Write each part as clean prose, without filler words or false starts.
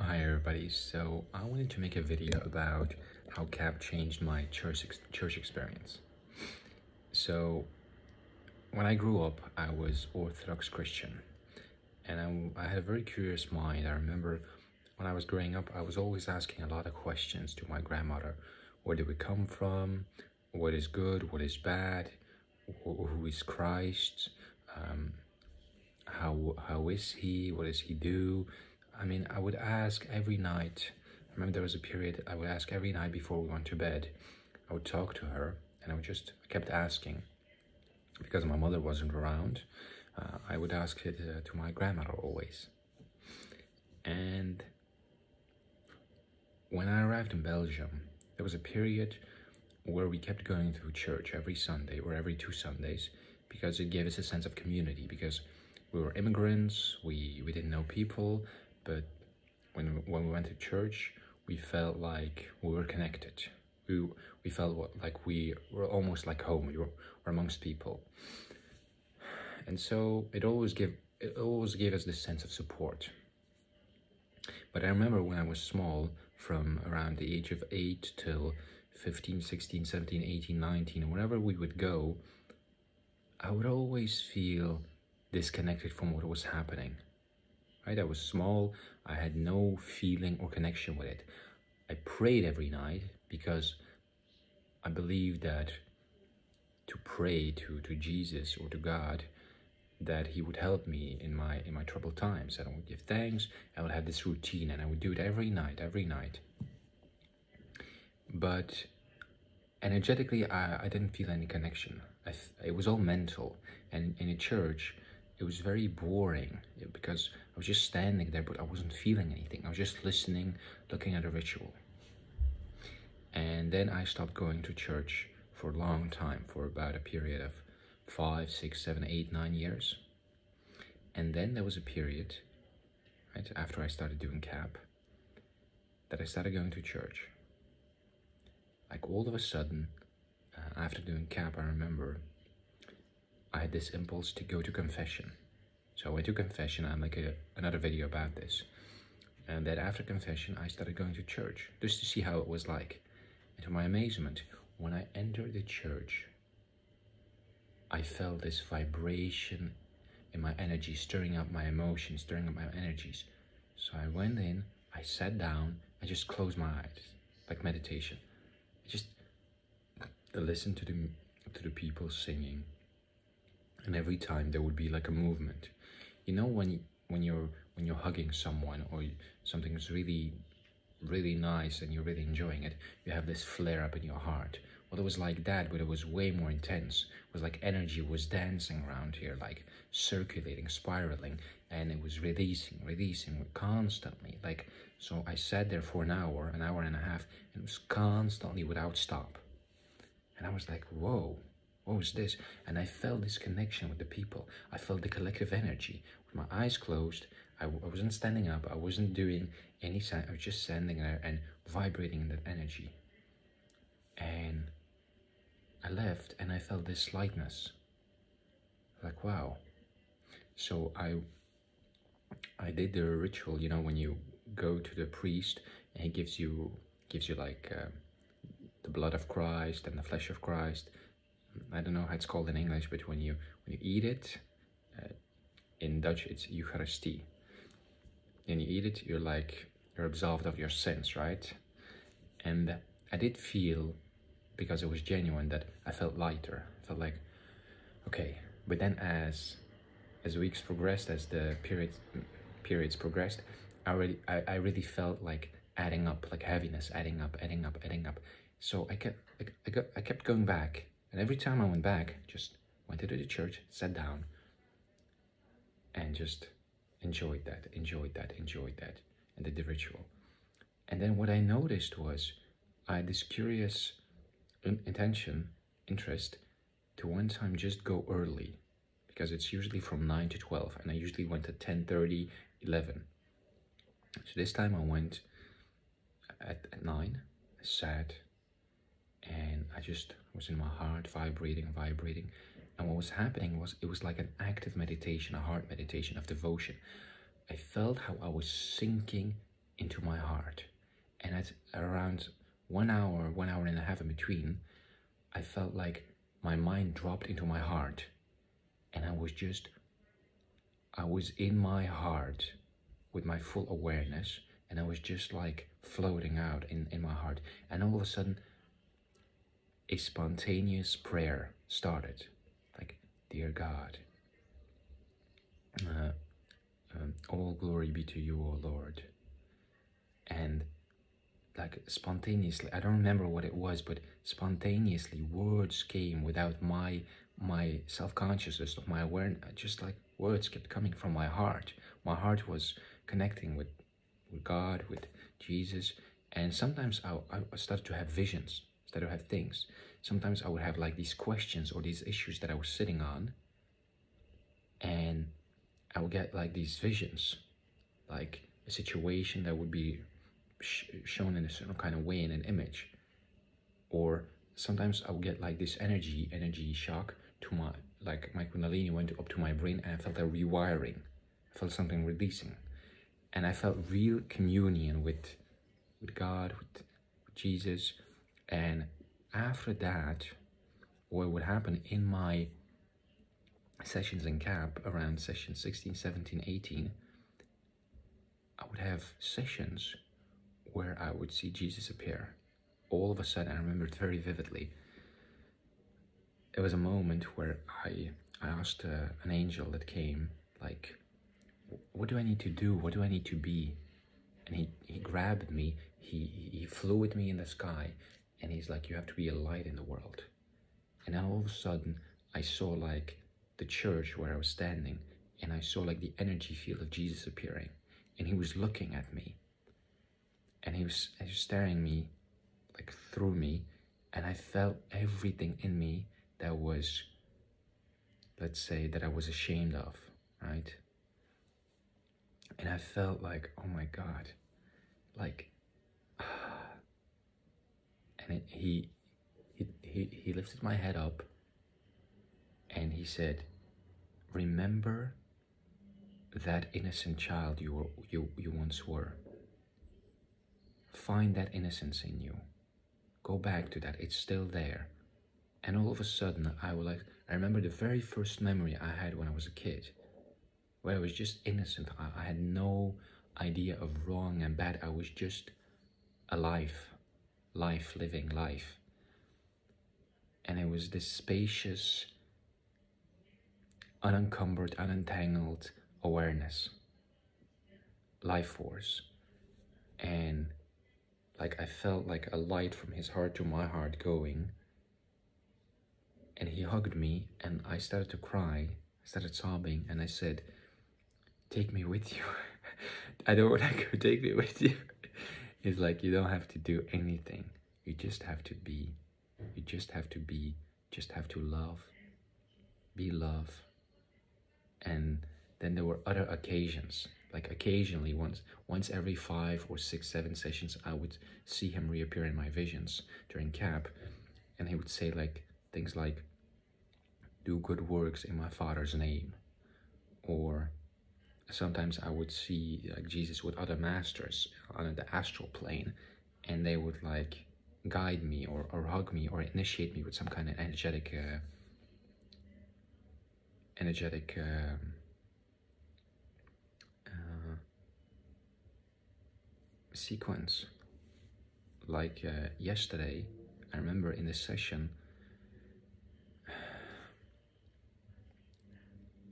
Hi everybody, so I wanted to make a video about how KAP changed my church experience. So when I grew up, I was Orthodox Christian, and I had a very curious mind. I remember when I was growing up, I was always asking a lot of questions to my grandmother. Where did we come from? What is good? What is bad? Who is Christ? How is he? What does he do? I mean, I would ask every night. I remember there was a period I would ask every night before we went to bed. I would talk to her, and I kept asking. Because my mother wasn't around, I would ask it to my grandmother always. And when I arrived in Belgium, there was a period where we kept going to church every Sunday or every 2 Sundays because it gave us a sense of community, because we were immigrants, we didn't know people, but when we went to church, we felt like we were connected. We felt like we were almost like home. We were amongst people, and so it always gave us this sense of support. But I remember when I was small, from around the age of 8 till 15, 16, 17, 18, 19, wherever we would go, I would always feel disconnected from what was happening. Right? I was small, I had no feeling or connection with it. I prayed every night because I believed that to pray to Jesus or to God, that he would help me in my troubled times. And I would give thanks, I would have this routine, and I would do it every night. But energetically, I didn't feel any connection. It was all mental, and in a church, it was very boring because I was just standing there, but I wasn't feeling anything. I was just listening, looking at a ritual. And then I stopped going to church for a long time, for about a period of 5, 6, 7, 8, 9 years. And then there was a period, right, after I started doing KAP, that I started going to church. Like all of a sudden, after doing KAP, I remember I had this impulse to go to confession. So I went to confession. I'll make another video about this. And then after confession, I started going to church just to see how it was like. And to my amazement, when I entered the church, I felt this vibration in my energy, stirring up my emotions, stirring up my energies. So I went in, I sat down, I just closed my eyes, like meditation. I just listened to the people singing. And every time there would be like a movement. You know, when you're hugging someone or something's really nice and you're really enjoying it, you have this flare up in your heart. Well, it was like that, but it was way more intense. It was like energy was dancing around here, like circulating, spiraling, and it was releasing constantly. Like, so I sat there for an hour and a half, and it was constantly without stop. And I was like, whoa. What was this? And I felt this connection with the people. I felt the collective energy. With my eyes closed, I wasn't standing up. I wasn't doing any sign. I was just standing there and vibrating in that energy. And I left and I felt this lightness. Like, wow. So I did the ritual, you know, when you go to the priest and he gives you like the blood of Christ and the flesh of Christ. I don't know how it's called in English, but when you eat it, in Dutch it's Eucharistie. And you eat it, you're absolved of your sins, right? And I did feel, because it was genuine, that I felt lighter. I felt like, okay. But then as weeks progressed, as the periods progressed, I really felt like adding up, like heaviness, adding up. So I kept going back. And every time I went back, just went into the church, sat down, and just enjoyed that, and did the ritual. And then what I noticed was I had this curious interest to one time just go early, because it's usually from 9 to 12, and I usually went at 10:30, 11. So this time I went at 9, I sat, and I just was in my heart, vibrating. And what was happening was, it was like an active meditation, a heart meditation of devotion. I felt how I was sinking into my heart. And at around 1 hour, 1 hour and a half in between, I felt like my mind dropped into my heart, and I was in my heart with my full awareness, and I was just like floating out in my heart. And all of a sudden, a spontaneous prayer started, like, "Dear God, all glory be to you, O Lord." And like spontaneously, I don't remember what it was, but spontaneously words came without my self-consciousness of my awareness. Just like words kept coming from my heart. My heart was connecting with God, with Jesus. And sometimes I started to have visions, started to have things. Sometimes I would have like these questions or these issues that I was sitting on, and I would get like these visions, like a situation that would be shown in a certain kind of way in an image. Or sometimes I would get like this energy shock to my, like my kundalini went up to my brain, and I felt a rewiring. I felt something releasing, and I felt real communion with God, with Jesus. And after that, what would happen in my sessions in KAP, around session 16, 17, 18, I would have sessions where I would see Jesus appear. All of a sudden, I remember it very vividly. It was a moment where I asked an angel that came, like, "What do I need to do? What do I need to be?" And he grabbed me, he flew with me in the sky, and he's like, "You have to be a light in the world." And then all of a sudden, I saw like the church where I was standing, and I saw like the energy field of Jesus appearing, and he was looking at me, and he was staring me like through me, and I felt everything in me that was, let's say, that I was ashamed of, right? And I felt like, oh my God, like, and he lifted my head up, and he said, "Remember that innocent child you once were. Find that innocence in you. Go back to that. It's still there." And all of a sudden, I remember the very first memory I had when I was a kid, where I was just innocent. I had no idea of wrong and bad. I was just alive, living life. And it was this spacious, unencumbered, unentangled awareness, life force. And like I felt like a light from his heart to my heart going. And he hugged me, and I started to cry. I started sobbing, and I said, "Take me with you." "I don't want to go, take me with you." He's like, "You don't have to do anything. You just have to be. You just have to be. Just have to love. Be love." And then there were other occasions. Like occasionally, once every 5 or 6, 7 sessions, I would see him reappear in my visions during KAP, and he would say like things like, "Do good works in my Father's name." Or sometimes I would see like Jesus with other masters on the astral plane, and they would like guide me or hug me or initiate me with some kind of energetic sequence. Like yesterday, I remember in this session,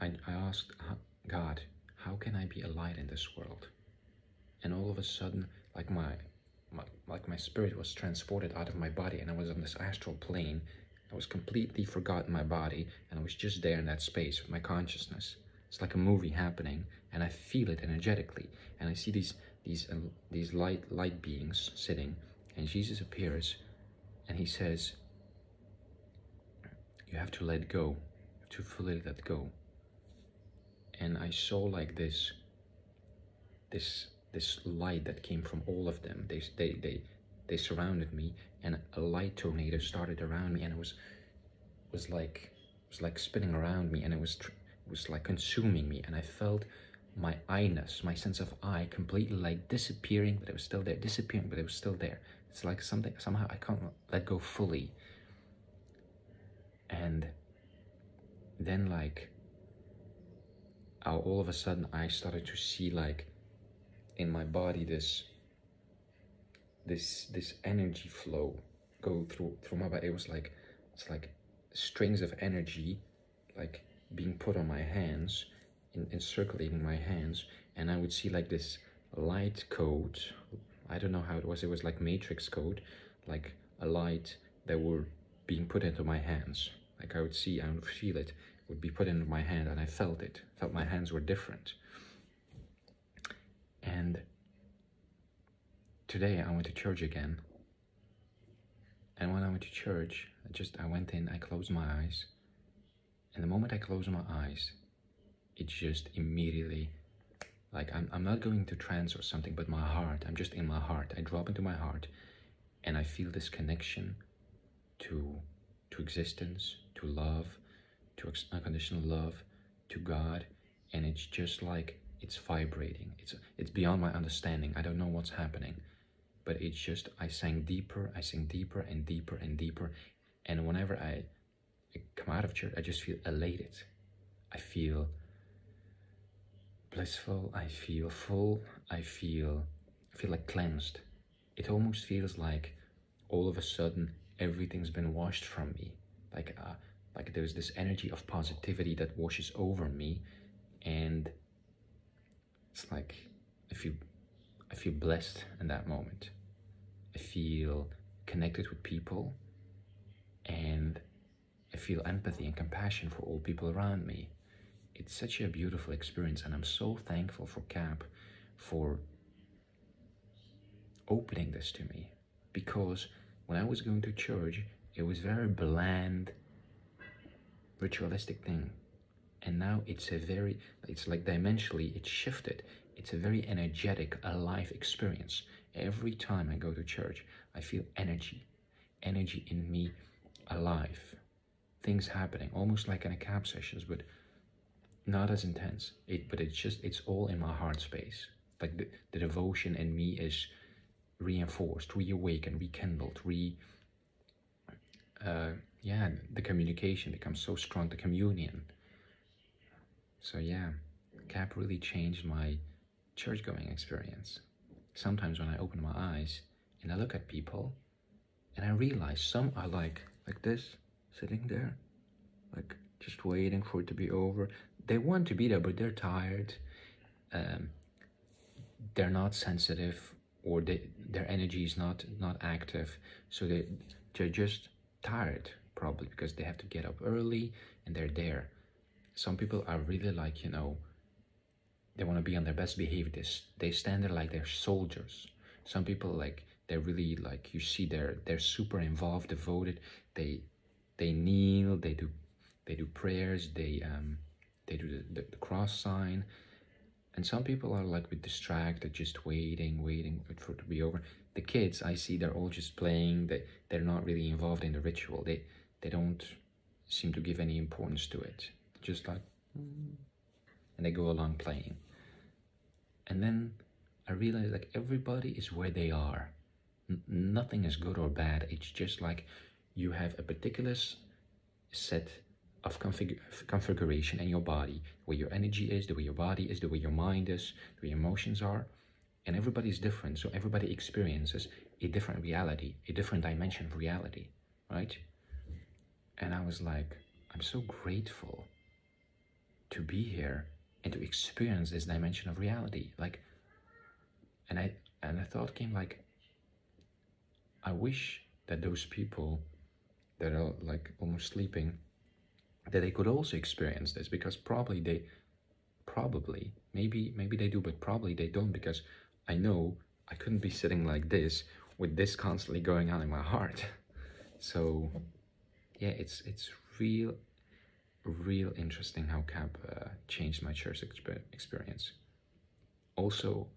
I asked God, "How can I be a light in this world?" And all of a sudden, like my spirit was transported out of my body, and I was on this astral plane. I was completely forgotten my body, and I was just there in that space with my consciousness. It's like a movie happening, and I feel it energetically. And I see these light beings sitting, and Jesus appears, and he says, "You have to let go, you have to fully let go." And I saw like this light that came from all of them. They surrounded me, and a light tornado started around me, and it was like spinning around me, and it was like consuming me. And I felt my I-ness, my sense of I, completely like disappearing, but it was still there, disappearing, but it was still there. It's like something, somehow I can't let go fully. And then like, all of a sudden I started to see like in my body this energy flow go through my body. It was like, it's like strings of energy like being put on my hands, in circulating my hands, and I would see like this light code. I don't know how it was like matrix code, like a light that were being put into my hands. Like I would feel it would be put into my hand, and I felt my hands were different. And today I went to church again, and when I went to church, I went in, I closed my eyes, and the moment I closed my eyes, it just immediately, like I'm not going to trance or something, but my heart, I'm just in my heart. I drop into my heart, and I feel this connection to existence, to love, to unconditional love, to God, and it's just like, it's vibrating. It's beyond my understanding. I don't know what's happening, but it's just, I sink deeper and deeper and deeper, and whenever I come out of church, I just feel elated. I feel blissful, I feel full, I feel like cleansed. It almost feels like all of a sudden everything's been washed from me. Like there's this energy of positivity that washes over me, and it's like I feel blessed in that moment. I feel connected with people, and I feel empathy and compassion for all people around me. It's such a beautiful experience, and I'm so thankful for KAP for opening this to me, because when I was going to church, it was very bland, ritualistic thing, and now it's like dimensionally it's shifted. It's a very energetic, alive experience. Every time I go to church, I feel energy in me, alive, things happening, almost like in a KAP sessions, but not as intense. But it's all in my heart space. Like the devotion in me is reinforced, reawakened, rekindled, yeah, the communication becomes so strong, the communion. So yeah, KAP really changed my church-going experience. Sometimes when I open my eyes and I look at people, and I realize some are like this, sitting there, like just waiting for it to be over. They want to be there, but they're tired. They're not sensitive, or their energy is not active, so they're just tired, probably because they have to get up early and they're there. Some people are really like, you know, they want to be on their best behavior. They stand there like they're soldiers. Some people, like, they're really like, you see they're super involved, devoted. They kneel, they do prayers, they do the cross sign. And some people are like a bit distracted, just waiting for it to be over. The kids, I see, they're all just playing. They're not really involved in the ritual. They don't seem to give any importance to it. Just like, and they go along playing. And then I realized, like, everybody is where they are. Nothing is good or bad. It's just like you have a particular set of configuration in your body, where your energy is, the way your body is, the way your mind is, the way your emotions are, and everybody's different. So everybody experiences a different reality, a different dimension of reality, right? And I was like, I'm so grateful to be here and to experience this dimension of reality. Like, and a thought came, like, I wish that those people that are like almost sleeping, that they could also experience this, because probably maybe they do, but probably they don't, because I know I couldn't be sitting like this with this constantly going on in my heart. So yeah, it's real interesting how KAP changed my church experience. Also,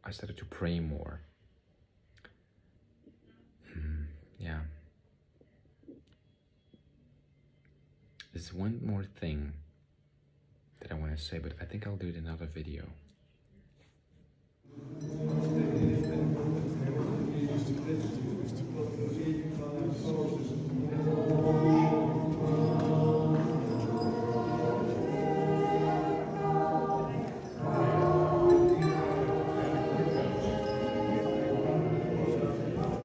I started to pray more. Yeah. There's one more thing that I want to say, but I think I'll do it in another video.